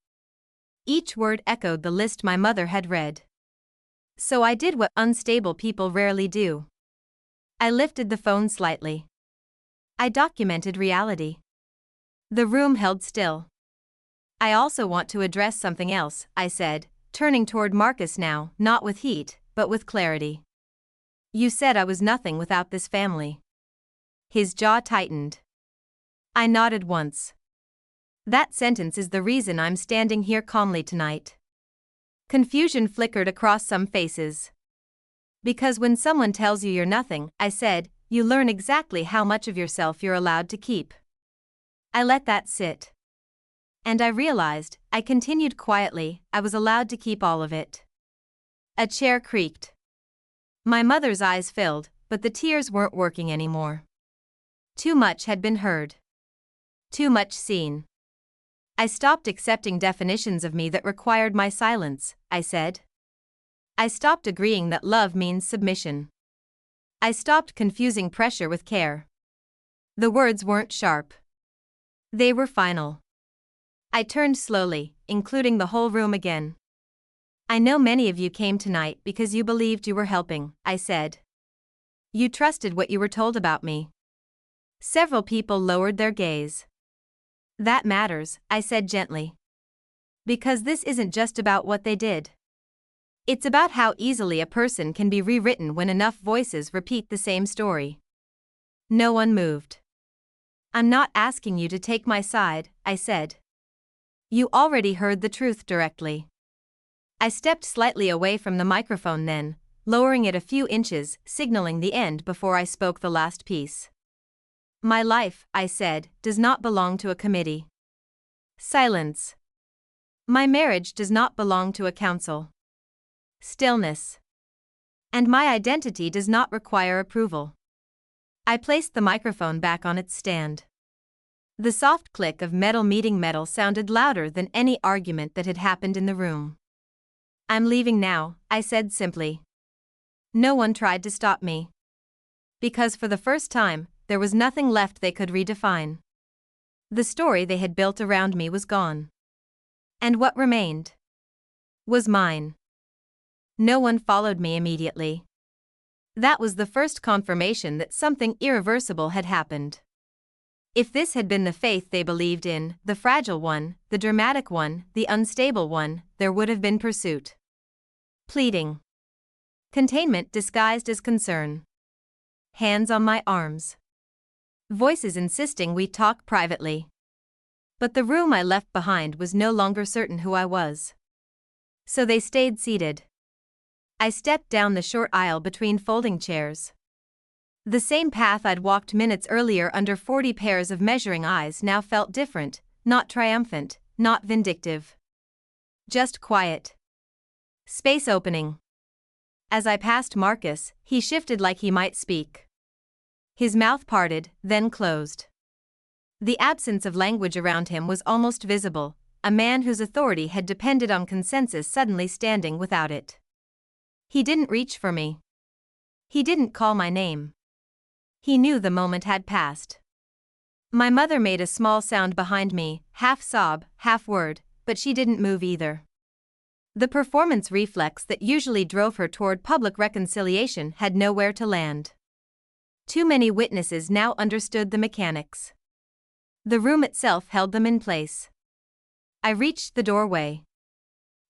Each word echoed the list my mother had read. So I did what unstable people rarely do. I lifted the phone slightly. I documented reality. The room held still. I also want to address something else, I said, turning toward Marcus now, not with heat, but with clarity. You said I was nothing without this family. His jaw tightened. I nodded once. That sentence is the reason I'm standing here calmly tonight. Confusion flickered across some faces. Because when someone tells you you're nothing, I said, you learn exactly how much of yourself you're allowed to keep. I let that sit. And I realized, I continued quietly, I was allowed to keep all of it. A chair creaked. My mother's eyes filled, but the tears weren't working anymore. Too much had been heard. Too much seen. I stopped accepting definitions of me that required my silence, I said. I stopped agreeing that love means submission. I stopped confusing pressure with care. The words weren't sharp. They were final. I turned slowly, including the whole room again. I know many of you came tonight because you believed you were helping, I said. You trusted what you were told about me. Several people lowered their gaze. That matters, I said gently. Because this isn't just about what they did. It's about how easily a person can be rewritten when enough voices repeat the same story. No one moved. I'm not asking you to take my side, I said. You already heard the truth directly. I stepped slightly away from the microphone then, lowering it a few inches, signaling the end before I spoke the last piece. My life, I said, does not belong to a committee. Silence. My marriage does not belong to a council. Stillness. And my identity does not require approval. I placed the microphone back on its stand. The soft click of metal meeting metal sounded louder than any argument that had happened in the room. I'm leaving now, I said simply. No one tried to stop me. Because for the first time, there was nothing left they could redefine. The story they had built around me was gone. And what remained was mine. No one followed me immediately. That was the first confirmation that something irreversible had happened. If this had been the faith they believed in, the fragile one, the dramatic one, the unstable one, there would have been pursuit. Pleading. Containment disguised as concern. Hands on my arms. Voices insisting we talk privately. But the room I left behind was no longer certain who I was. So they stayed seated. I stepped down the short aisle between folding chairs. The same path I'd walked minutes earlier under 40 pairs of measuring eyes now felt different, not triumphant, not vindictive. Just quiet. Space opening. As I passed Marcus, he shifted like he might speak. His mouth parted, then closed. The absence of language around him was almost visible, a man whose authority had depended on consensus suddenly standing without it. He didn't reach for me. He didn't call my name. He knew the moment had passed. My mother made a small sound behind me, half sob, half word, but she didn't move either. The performance reflex that usually drove her toward public reconciliation had nowhere to land. Too many witnesses now understood the mechanics. The room itself held them in place. I reached the doorway.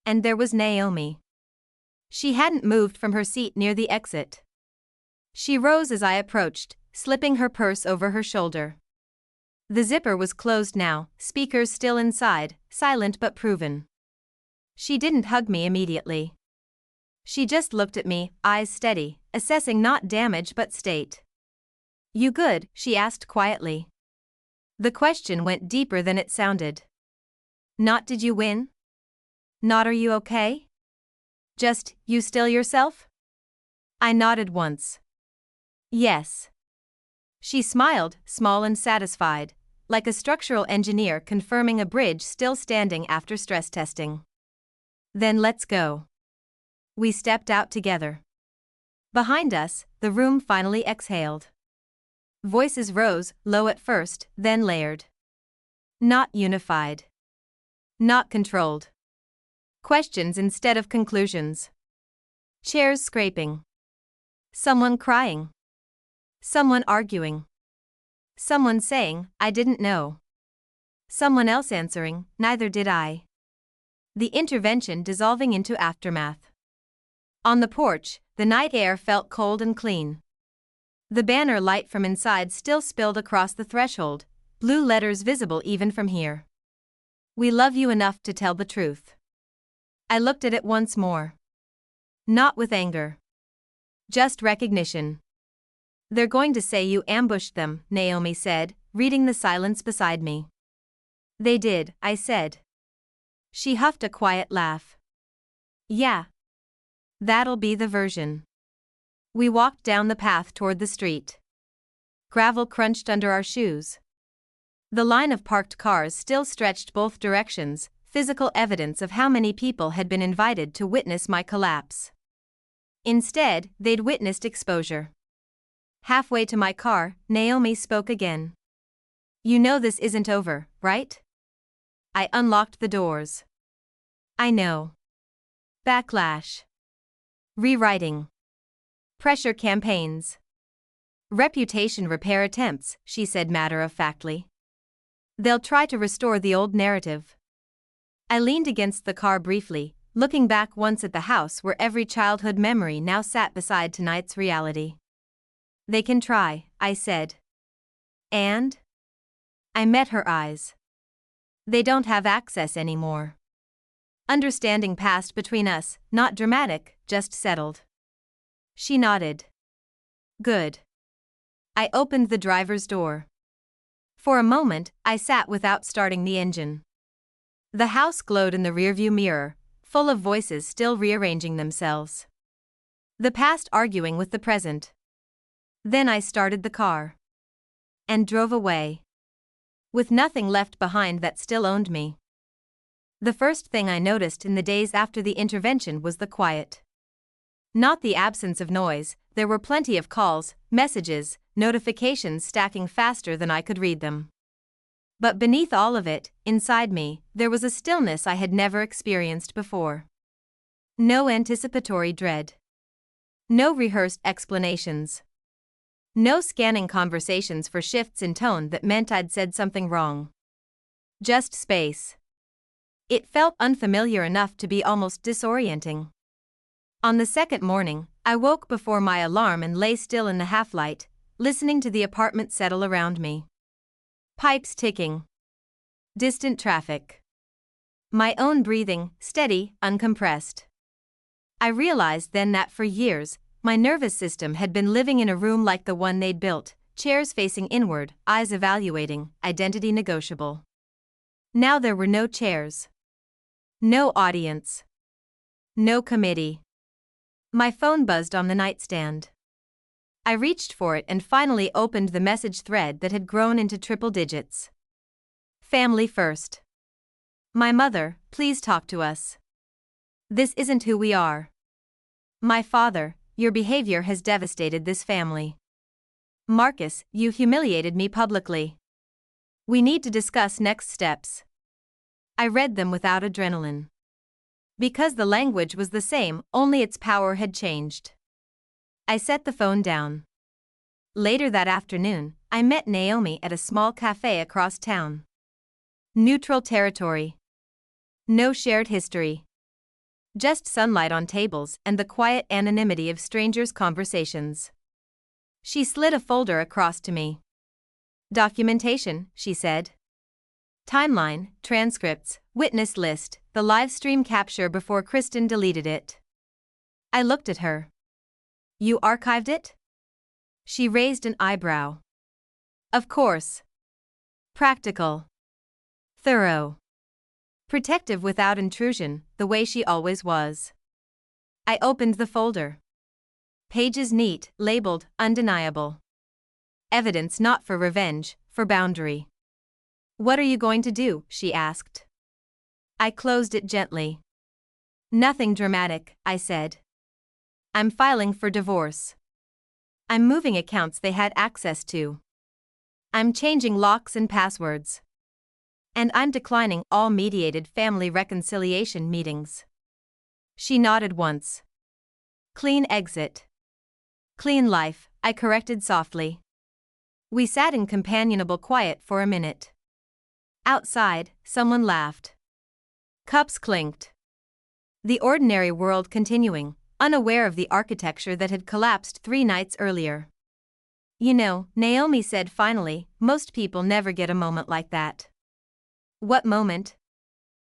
And there was Naomi. She hadn't moved from her seat near the exit. She rose as I approached, slipping her purse over her shoulder. The zipper was closed now, speakers still inside, silent but proven. She didn't hug me immediately. She just looked at me, eyes steady, assessing not damage but state. "You good?" she asked quietly. The question went deeper than it sounded. Not "did you win?" Not "are you okay?" Just, "you still yourself?" I nodded once. Yes. She smiled, small and satisfied, like a structural engineer confirming a bridge still standing after stress testing. Then let's go. We stepped out together. Behind us, the room finally exhaled. Voices rose, low at first, then layered. Not unified. Not controlled. Questions instead of conclusions. Chairs scraping. Someone crying. Someone arguing. Someone saying, "I didn't know." Someone else answering, "Neither did I." The intervention dissolving into aftermath. On the porch, the night air felt cold and clean. The banner light from inside still spilled across the threshold, blue letters visible even from here. "We love you enough to tell the truth." I looked at it once more. Not with anger. Just recognition. "They're going to say you ambushed them," Naomi said, reading the silence beside me. "They did," I said. She huffed a quiet laugh. "Yeah. That'll be the version." We walked down the path toward the street. Gravel crunched under our shoes. The line of parked cars still stretched both directions, physical evidence of how many people had been invited to witness my collapse. Instead, they'd witnessed exposure. Halfway to my car, Naomi spoke again. "You know this isn't over, right?" I unlocked the doors. "I know." Backlash. Rewriting. Pressure campaigns. Reputation repair attempts, she said matter-of-factly. "They'll try to restore the old narrative." I leaned against the car briefly, looking back once at the house where every childhood memory now sat beside tonight's reality. "They can try," I said. "And?" I met her eyes. "They don't have access anymore." Understanding passed between us, not dramatic, just settled. She nodded. "Good." I opened the driver's door. For a moment, I sat without starting the engine. The house glowed in the rearview mirror, full of voices still rearranging themselves. The past arguing with the present. Then I started the car. And drove away. With nothing left behind that still owned me. The first thing I noticed in the days after the intervention was the quiet. Not the absence of noise, there were plenty of calls, messages, notifications stacking faster than I could read them. But beneath all of it, inside me, there was a stillness I had never experienced before. No anticipatory dread. No rehearsed explanations. No scanning conversations for shifts in tone that meant I'd said something wrong. Just space. It felt unfamiliar enough to be almost disorienting. On the second morning, I woke before my alarm and lay still in the half-light, listening to the apartment settle around me. Pipes ticking. Distant traffic. My own breathing, steady, uncompressed. I realized then that for years, my nervous system had been living in a room like the one they'd built, chairs facing inward, eyes evaluating, identity negotiable. Now there were no chairs. No audience. No committee. My phone buzzed on the nightstand. I reached for it and finally opened the message thread that had grown into triple digits. Family first. My mother, please talk to us. This isn't who we are. My father, your behavior has devastated this family. Marcus, you humiliated me publicly. We need to discuss next steps. I read them without adrenaline. Because the language was the same, only its power had changed. I set the phone down. Later that afternoon, I met Naomi at a small cafe across town. Neutral territory. No shared history. Just sunlight on tables and the quiet anonymity of strangers' conversations. She slid a folder across to me. Documentation, she said. Timeline, transcripts, witness list, the live stream capture before Kristen deleted it. I looked at her. You archived it? She raised an eyebrow. Of course. Practical. Thorough. Protective without intrusion, the way she always was. I opened the folder. Pages neat, labeled, undeniable. Evidence not for revenge, for boundary. What are you going to do? She asked. I closed it gently. Nothing dramatic, I said. I'm filing for divorce. I'm moving accounts they had access to. I'm changing locks and passwords. And I'm declining all mediated family reconciliation meetings. She nodded once. Clean exit. Clean life, I corrected softly. We sat in companionable quiet for a minute. Outside, someone laughed. Cups clinked. The ordinary world continuing, unaware of the architecture that had collapsed 3 nights earlier. You know, Naomi said finally, most people never get a moment like that. What moment?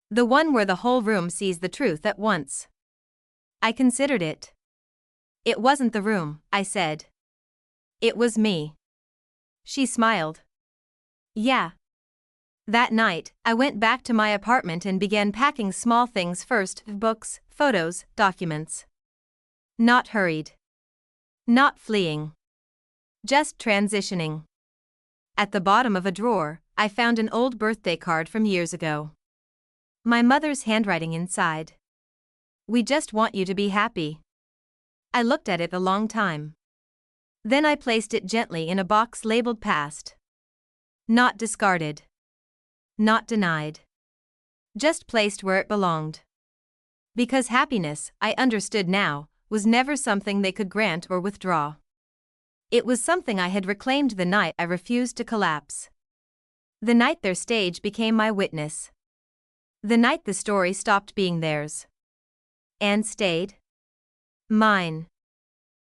The one where the whole room sees the truth at once. I considered it. It wasn't the room, I said. It was me. She smiled. Yeah. That night, I went back to my apartment and began packing small things first, books, photos, documents. Not hurried. Not fleeing. Just transitioning. At the bottom of a drawer, I found an old birthday card from years ago. My mother's handwriting inside. We just want you to be happy. I looked at it a long time. Then I placed it gently in a box labeled past. Not discarded. Not denied. Just placed where it belonged. Because happiness, I understood now, was never something they could grant or withdraw. It was something I had reclaimed the night I refused to collapse. The night their stage became my witness. The night the story stopped being theirs. And stayed. Mine.